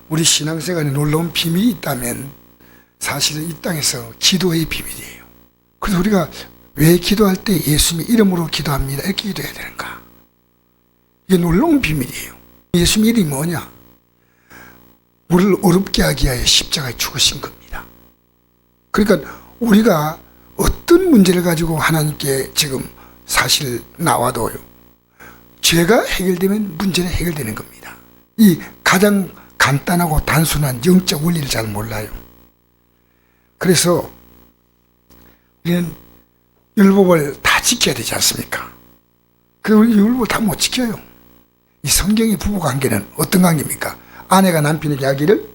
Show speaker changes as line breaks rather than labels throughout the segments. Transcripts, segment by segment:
우리 신앙생활에 놀라운 비밀이 있다면 사실은 이 땅에서 기도의 비밀이에요. 그래서 우리가 왜 기도할 때 예수님의 이름으로 기도합니다 이렇게 기도해야 되는가? 이게 놀라운 비밀이에요. 예수님 이름이 뭐냐? 우리를 어렵게 하기 위하여 십자가에 죽으신 겁니다. 그러니까 우리가 어떤 문제를 가지고 하나님께 지금 사실 나와도요, 죄가 해결되면 문제는 해결되는 겁니다. 이 가장 간단하고 단순한 영적 원리를 잘 몰라요. 그래서 우리는 율법을 다 지켜야 되지 않습니까? 그리고 우리 율법을 다 못 지켜요. 이 성경의 부부관계는 어떤 관계입니까? 아내가 남편에게 하기를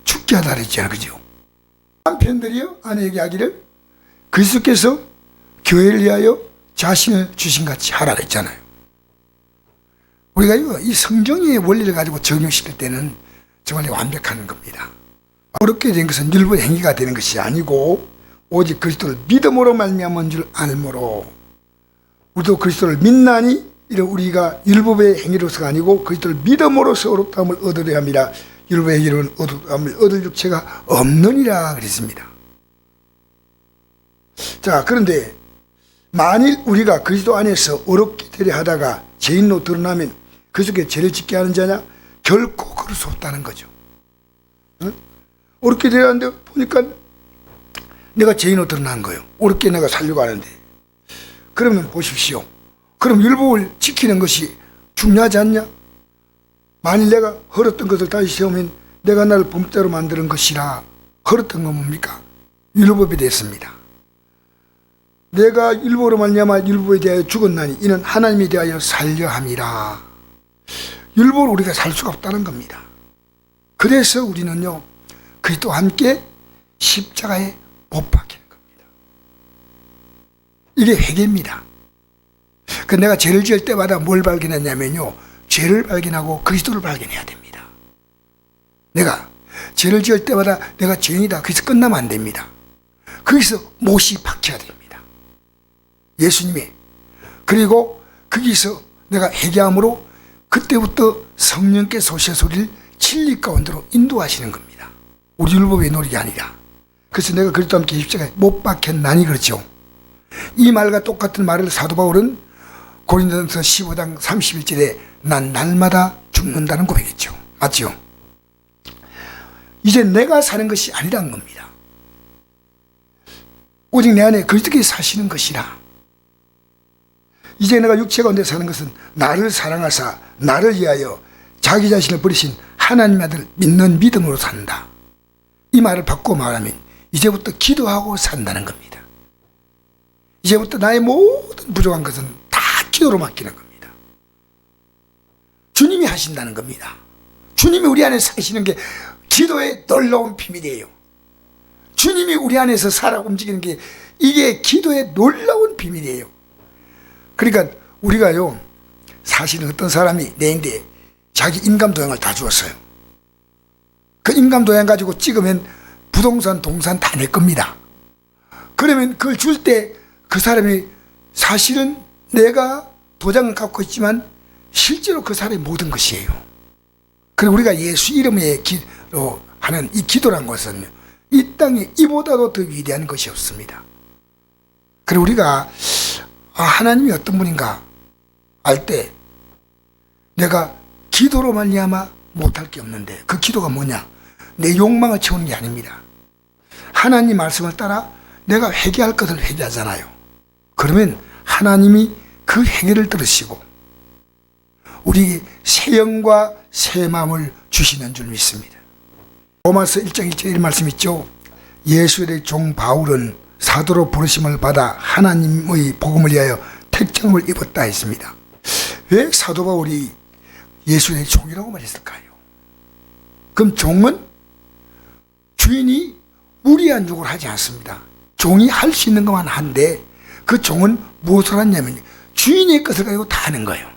죽게 하다 그랬잖아요. 그죠? 남편들이요 아내에게 하기를 그리스도께서 교회를 위하여 자신을 주신 같이 하라 그랬잖아요. 우리가 이 성경의 원리를 가지고 적용시킬 때는 정말 완벽한 겁니다. 어렵게 된 것은 율법 행위가 되는 것이 아니고 오직 그리스도를 믿음으로 말미암은 줄 알므로, 우리도 그리스도를 믿나니 이런 우리가 율법의 행위로서가 아니고 그리스도를 믿음으로써 어렵다함을 얻으려 함이라. 율법의 행위로는 어렵다함을 얻을 육체가 없느니라 그랬습니다. 자, 그런데 만일 우리가 그리스도 안에서 어렵게 되려 하다가 죄인로 드러나면 그리스도께 죄를 짓게 하는 자냐? 결코 그럴 수 없다는 거죠. 응? 어렵게 되려 하는데 보니까 내가 죄인으로 드러난 거예요. 어렵게 내가 살려고 하는데. 그러면 보십시오. 그럼 율법을 지키는 것이 중요하지 않냐? 만일 내가 헐었던 것을 다시 세우면 내가 나를 범죄로 만드는 것이라. 헐었던 건 뭡니까? 율법이 됐습니다. 내가 율법으로 말미암아 율법에 대하여 죽었나니 이는 하나님에 대하여 살려 함이라. 율법으로 우리가 살 수가 없다는 겁니다. 그래서 우리는요 그리스도와 함께 십자가에 못 박히는 겁니다. 이게 회개입니다. 그 내가 죄를 지을 때마다 뭘 발견했냐면요, 죄를 발견하고 그리스도를 발견해야 됩니다. 내가 죄를 지을 때마다 내가 죄인이다, 거기서 끝나면 안 됩니다. 거기서 못이 박혀야 됩니다. 예수님이. 그리고 거기서 내가 회개함으로 그때부터 성령께서 오셔서 우리를 진리 가운데로 인도하시는 겁니다. 우리 율법의 노력이 아니라. 그래서 내가 그리스도와 함께 십자가에 못 박혔나니 그렇죠. 이 말과 똑같은 말을 사도 바울은 고린도전서 15장 31절에 난 날마다 죽는다는 고백했죠. 맞죠? 이제 내가 사는 것이 아니라는 겁니다. 오직 내 안에 그리스도께서 사시는 것이라. 이제 내가 육체 가운데 사는 것은 나를 사랑하사 나를 위하여 자기 자신을 버리신 하나님 아들 믿는 믿음으로 산다. 이 말을 바꾸어 말하면 이제부터 기도하고 산다는 겁니다. 이제부터 나의 모든 부족한 것은 다 기도로 맡기는 겁니다. 주님이 하신다는 겁니다. 주님이 우리 안에 사시는 게 기도의 놀라운 비밀이에요. 주님이 우리 안에서 살아 움직이는 게 이게 기도의 놀라운 비밀이에요. 그러니까 우리가요 사실은 어떤 사람이 내인데 자기 인감도장을 다 주었어요. 그 인감도장 가지고 찍으면 부동산 동산 다 내 겁니다. 그러면 그걸 줄 때 그 사람이 사실은 내가 도장을 갖고 있지만 실제로 그 사람의 모든 것이에요. 그리고 우리가 예수 이름에 기도하는 이 기도란 것은 이 땅에 이보다도 더 위대한 것이 없습니다. 그리고 우리가 하나님이 어떤 분인가 알 때 내가 기도로 말미암아 못할 게 없는데 그 기도가 뭐냐? 내 욕망을 채우는 게 아닙니다. 하나님 말씀을 따라 내가 회개할 것을 회개하잖아요. 그러면 하나님이 그 회개를 들으시고 우리에게 새 영과 새 마음을 주시는 줄 믿습니다. 로마서 1장 2절의 말씀 있죠. 예수의 종 바울은 사도로 부르심을 받아 하나님의 복음을 위하여 택정을 입었다 했습니다. 왜 사도 바울이 예수의 종이라고 말했을까요? 그럼 종은 주인이 무리한 욕을 하지 않습니다. 종이 할 수 있는 것만 한데 그 종은 무엇을 하냐면 주인의 것을 가지고 다 하는 거예요.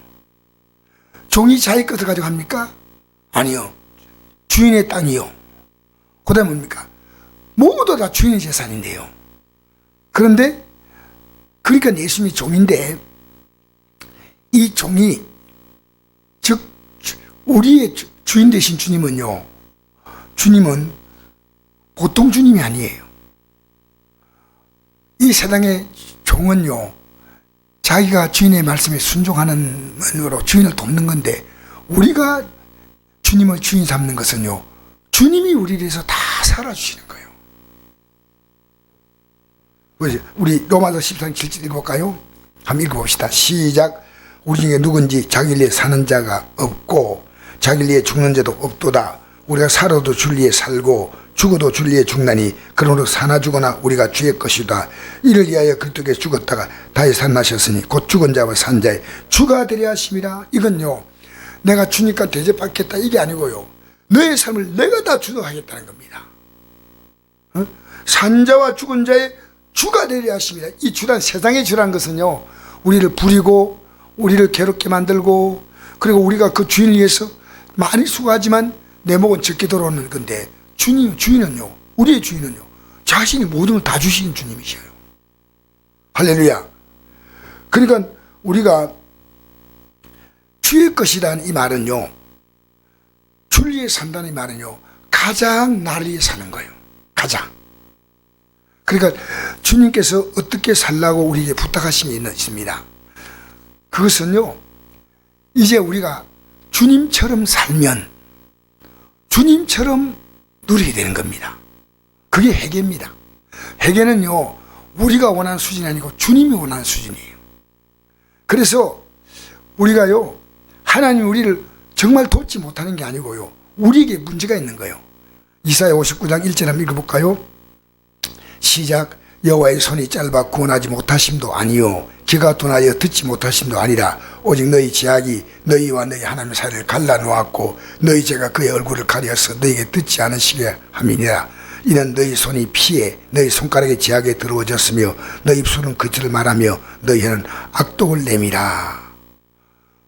종이 자기 것을 가지고 합니까? 아니요. 주인의 땅이요. 그 다음에 뭡니까? 모두 다 주인의 재산인데요. 그런데 그러니까 예수님이 종인데 이 종이 즉 우리의 주인 되신 주님은요, 주님은 보통 주님이 아니에요. 이 세상의 종은요, 자기가 주인의 말씀에 순종하는 으로 주인을 돕는 건데, 우리가 주님을 주인 삼는 것은요, 주님이 우리를 위해서 다 살아주시는 거예요. 우리 로마서 13장 7절 읽어볼까요? 한번 읽어봅시다. 시작. 우리 중에 누군지 자기를 위해 사는 자가 없고 자기를 위해 죽는 자도 없도다. 우리가 살아도 줄 위해 살고 죽어도 줄 위해 죽나니 그러므로 사나 죽거나 우리가 주의 것이다. 이를 위하여 그리스도께 죽었다가 다시 살아나셨으니 곧 죽은 자와 산 자의 주가 되려 하심이라. 이건요, 내가 주니까 대접받겠다 이게 아니고요, 너의 삶을 내가 다 주도하겠다는 겁니다. 산 자와 죽은 자의 주가 되려 하심이라. 이 주란, 세상의 주란 것은요, 우리를 부리고 우리를 괴롭게 만들고, 그리고 우리가 그 주인을 위해서 많이 수고하지만 내 목은 적게 돌아오는 건데, 주인은요, 우리의 주인은요, 자신이 모든 걸 다 주시는 주님이셔요. 할렐루야. 그러니까 우리가 주의 것이라는 이 말은요, 줄 위에 산다는 이 말은요, 가장 나를 위해 사는 거예요. 가장. 그러니까 주님께서 어떻게 살라고 우리에게 부탁하심이 있습니다. 그것은요, 이제 우리가 주님처럼 살면 주님처럼 누리게 되는 겁니다. 그게 회개입니다. 회개는요, 우리가 원하는 수준이 아니고 주님이 원하는 수준이에요. 그래서 우리가요, 하나님이 우리를 정말 돕지 못하는 게 아니고요, 우리에게 문제가 있는 거예요. 이사야 59장 1절 한번 읽어볼까요? 시작. 여호와의 손이 짧아 구원하지 못하심도 아니요 귀가 둔하여 듣지 못하심도 아니라 오직 너희 죄악이 너희와 너희 하나님 사이를 갈라놓았고 너희 죄가 그의 얼굴을 가려서 너희에게 듣지 않으시게 함이니라. 이는 너희 손이 피해 너희 손가락의 죄악에 더러워졌으며 너희 입술은 그치를 말하며 너희 혀는 악독을 내미라.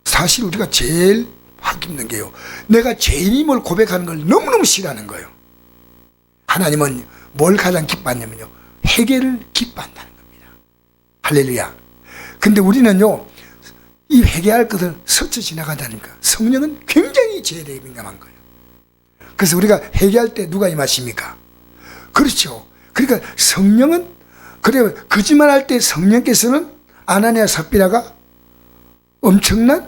사실 우리가 제일 하기 힘든 게요, 내가 죄인임을 고백하는 걸 너무너무 싫어하는 거예요. 하나님은 뭘 가장 기뻐하냐면요, 회개를 기뻐한다는 겁니다. 할렐루야. 근데 우리는요, 이 회개할 것을 스쳐 지나가다니까 성령은 굉장히 죄에 대해 민감한 거예요. 그래서 우리가 회개할 때 누가 임하십니까? 그렇죠. 그러니까 성령은, 그래, 거짓말할 때 성령께서는 아나니아 삽비라가 엄청난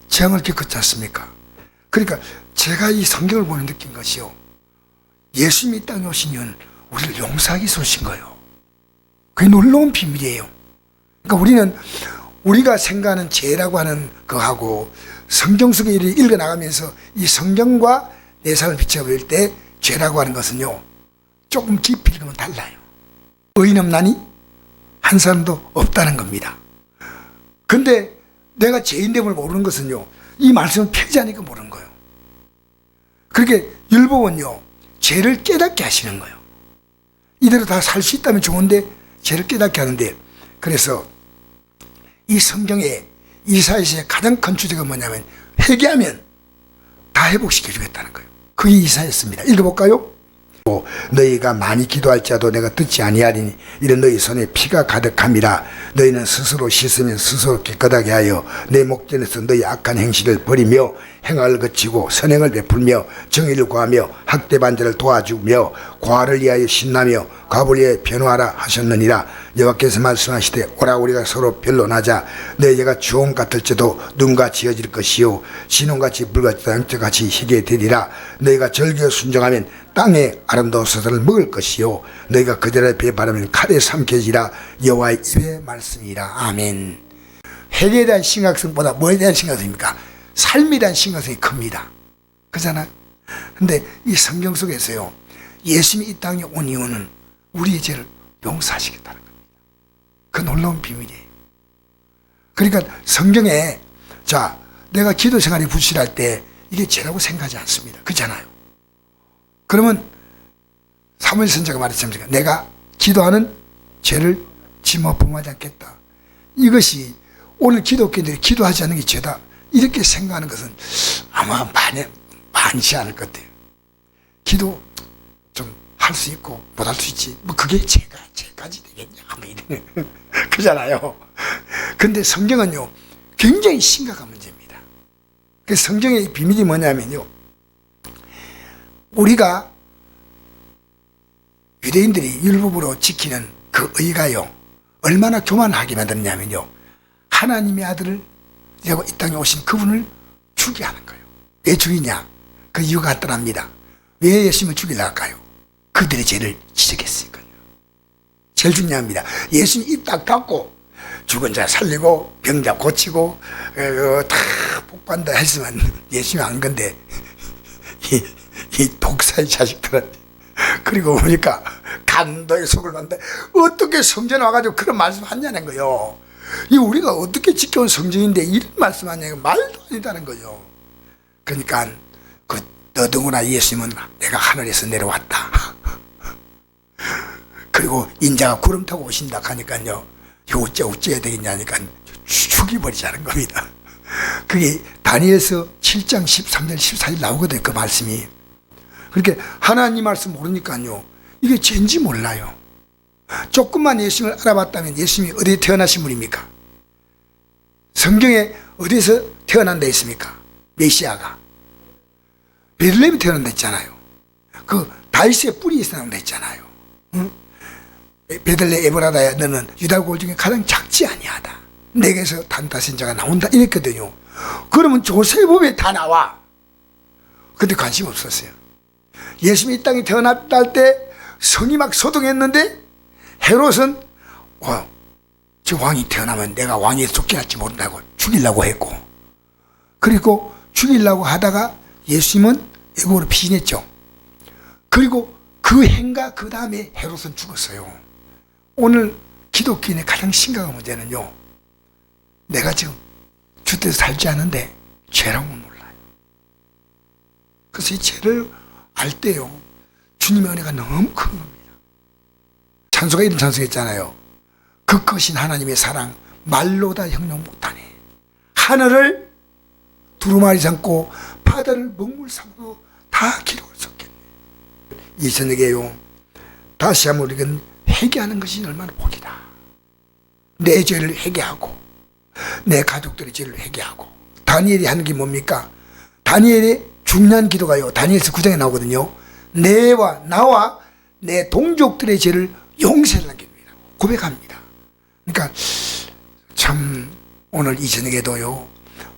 재앙을 겪었지 않습니까? 그러니까 제가 이 성경을 보면 느낀 것이요, 예수님이 이 땅에 오신 이유는 우리를 용서하기 위해서 오신 거예요. 그게 놀라운 비밀이에요. 그러니까 우리는 우리가 생각하는 죄라고 하는 거하고 성경 속에 읽어나가면서 이 성경과 내 삶을 비춰볼 때 죄라고 하는 것은요, 조금 깊이 읽으면 달라요. 의인 없나니? 한 사람도 없다는 겁니다. 근데 내가 죄인됨을 모르는 것은요, 이 말씀을 펴지하니까 모르는 거예요. 그렇게 율법은요, 죄를 깨닫게 하시는 거예요. 이대로 다 살 수 있다면 좋은데 죄를 깨닫게 하는데, 그래서 이 성경에 이사야서의 가장 큰 주제가 뭐냐면 회개하면 다 회복시켜 주겠다는 거예요. 그게 이사야서입니다. 읽어볼까요? 너희가 많이 기도할지라도 내가 듣지 아니하리니 이런 너희 손에 피가 가득함이라. 너희는 스스로 씻으면 스스로 깨끗하게 하여 내 목전에서 너희 악한 행실을 버리며 행악을 그치고 선행을 베풀며 정의를 구하며 학대반자를 도와주며 과를 위하여 신나며 과부를 위하여 변호하라 하셨느니라. 여호와께서 말씀하시되 오라 우리가 서로 변론하자. 내 죄가 주홍 같을지도 눈과 지어질 것이요 진홍같이 불같이 양쪽같이 희게 되리라. 너희가 절기에 순종하면 땅에 아름다운 소사를 먹을 것이요 너희가 그들의 배바르면 칼에 삼켜지라. 여호와의 입의 말씀이라. 아멘. 회개에 대한 심각성보다 뭐에 대한 심각성입니까? 삶에 대한 심각성이 큽니다. 그렇잖아요. 근데 이 성경 속에서요, 예수님이 이 땅에 온 이유는 우리의 죄를 용서하시겠다는 겁니다. 그 놀라운 비밀이에요. 그러니까 성경에, 자, 내가 기도 생활에 부실할 때 이게 죄라고 생각하지 않습니다. 그렇잖아요. 그러면 사무엘 선지자가 말했습니다. 내가 기도하는 죄를 지마 범하지 않겠다. 이것이 오늘 기독교인들이 기도하지 않는 게 죄다, 이렇게 생각하는 것은 아마 많지 않을 것 같아요. 기도 좀 할 수 있고 못 할 수 있지, 뭐 그게 죄까지 되겠냐, 뭐 이런 그잖아요. 근데 성경은요, 굉장히 심각한 문제입니다. 그 성경의 비밀이 뭐냐면요, 우리가 유대인들이 율법으로 지키는 그 의가요, 얼마나 교만하게 만드냐면요, 하나님의 아들을 이 땅에 오신 그분을 죽게 하는 거예요. 왜 죽이냐? 그 이유가 간단합니다. 왜 예수님을 죽이려 할까요? 그들의 죄를 지적했으니까요. 제일 중요합니다. 예수님 입 딱 닫고 죽은 자 살리고 병자 고치고 다 복받는다 했으면 예수님이 안 건데, 이 독사의 자식들은, 그리고 보니까 강도의 속을 봤는데 어떻게 성전에 와가지고 그런 말씀 하냐는 거요. 이 우리가 어떻게 지켜온 성전인데 이런 말씀 하냐는 거 말도 아니다는 거요. 그러니까 그 너더구나 예수님은 내가 하늘에서 내려왔다. 그리고 인자가 구름 타고 오신다 하니까요, 어째야 되겠냐니까 죽여버리자는 겁니다. 그게 다니엘서 7장 13절 14절 나오거든요, 그 말씀이. 그렇게 하나님 말씀 모르니까요, 이게 죄인지 몰라요. 조금만 예수님을 알아봤다면 예수님이 어디에 태어나신 분입니까? 성경에 어디서 태어난다 했습니까? 메시아가 베들레헴에 태어난다 했잖아요. 그 다윗의 뿌리에 태어난다 했잖아요. 응? 베들레 에브라다야, 너는 유다 골 중에 가장 작지 아니하다. 내게서 단다신 자가 나온다 이랬거든요. 그러면 조세법에 다 나와. 근데 관심 없었어요. 예수님이 이 땅에 태어났다 할 때 성이 막 소동했는데 헤롯은 저 왕이 태어나면 내가 왕위에서 쫓겨날지 모른다고 죽이려고 했고, 그리고 죽이려고 하다가 예수님은 애국으로 피신했죠. 그리고 그 해인가 그 다음에 헤롯은 죽었어요. 오늘 기독교인의 가장 심각한 문제는요, 내가 지금 주택에서 살지 않는데 죄라고는 몰라요. 그래서 이 죄를 알 때요, 주님의 은혜가 너무 큰 겁니다. 찬송가 이런 찬송했잖아요. 그 크신 하나님의 사랑 말로 다 형용 못하네. 하늘을 두루마리 삼고 바다를 먹물 삼고 다 기록을 섞겠네. 이 저녁에요, 다시 한번 우리가 회개하는 것이 얼마나 복이다. 내 죄를 회개하고 내 가족들의 죄를 회개하고. 다니엘이 하는 게 뭡니까? 다니엘의 중요한 기도가요, 다니엘서 9장에 나오거든요. 나와 내 동족들의 죄를 용서하는 기도입니다. 고백합니다. 그러니까 참 오늘 이 저녁에도요,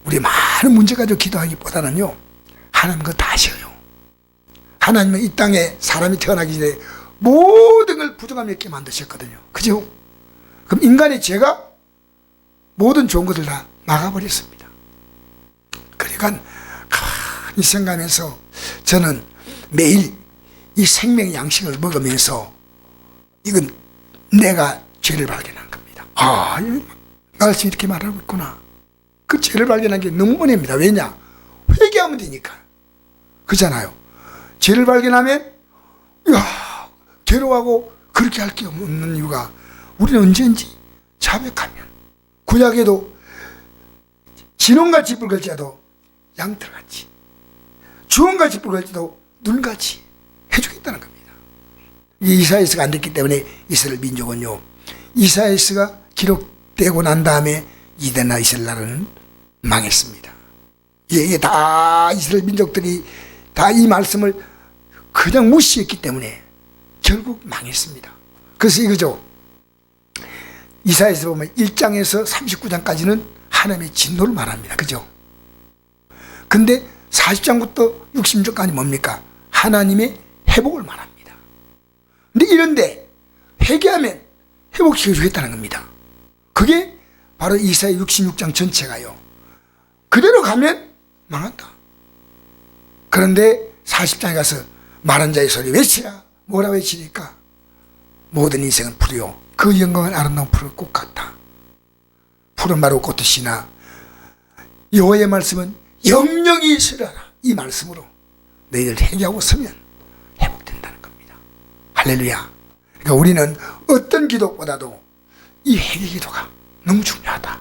우리 많은 문제 가지고 기도하기보다는요, 하나님 거 다 아셔요. 하나님은 이 땅에 사람이 태어나기 전에 모든 걸 부정함 있게 만드셨거든요. 그죠? 그럼 인간의 죄가 모든 좋은 것을 다 막아버렸습니다. 그러니까 가만히 생각하면서 저는 매일 이 생명 양식을 먹으면서 이건 내가 죄를 발견한 겁니다. 이 말씀이 이렇게 말하고 있구나. 그 죄를 발견한 게 너무 은혜입니다. 왜냐? 회개하면 되니까. 그렇잖아요. 죄를 발견하면 괴로워하고 그렇게 할 게 없는 이유가, 우리는 언제든지 자백하면, 구약에도 진홍같이 붉을지라도 양털같이, 주홍같이 붉을지라도 눈같이 해주겠다는 겁니다. 이사야서가 안 됐기 때문에 이스라엘 민족은요, 이사야서가 기록되고 난 다음에 이데나 이스라엘 나라는 망했습니다. 이게 다 이스라엘 민족들이 다 이 말씀을 그냥 무시했기 때문에 결국 망했습니다. 그래서 이거죠. 이사야서 보면 1장에서 39장까지는 하나님의 진노를 말합니다. 그죠? 근데 40장부터 60장까지 뭡니까? 하나님의 회복을 말합니다. 근데 이런데 회개하면 회복시켜 주겠다는 겁니다. 그게 바로 이사야 66장 전체가요. 그대로 가면 망한다. 그런데 40장에 가서 말한 자의 소리 외치라. 뭐라 외치니까? 모든 인생은 풀이요, 그 영광은 아름다운 푸른 꽃 같다. 푸른 마루 꽃듯이나 여호와의 말씀은 영영이 있으라. 이 말씀으로 너희들 회개하고 서면 회복된다는 겁니다. 할렐루야. 그러니까 우리는 어떤 기도보다도 이 회개 기도가 너무 중요하다.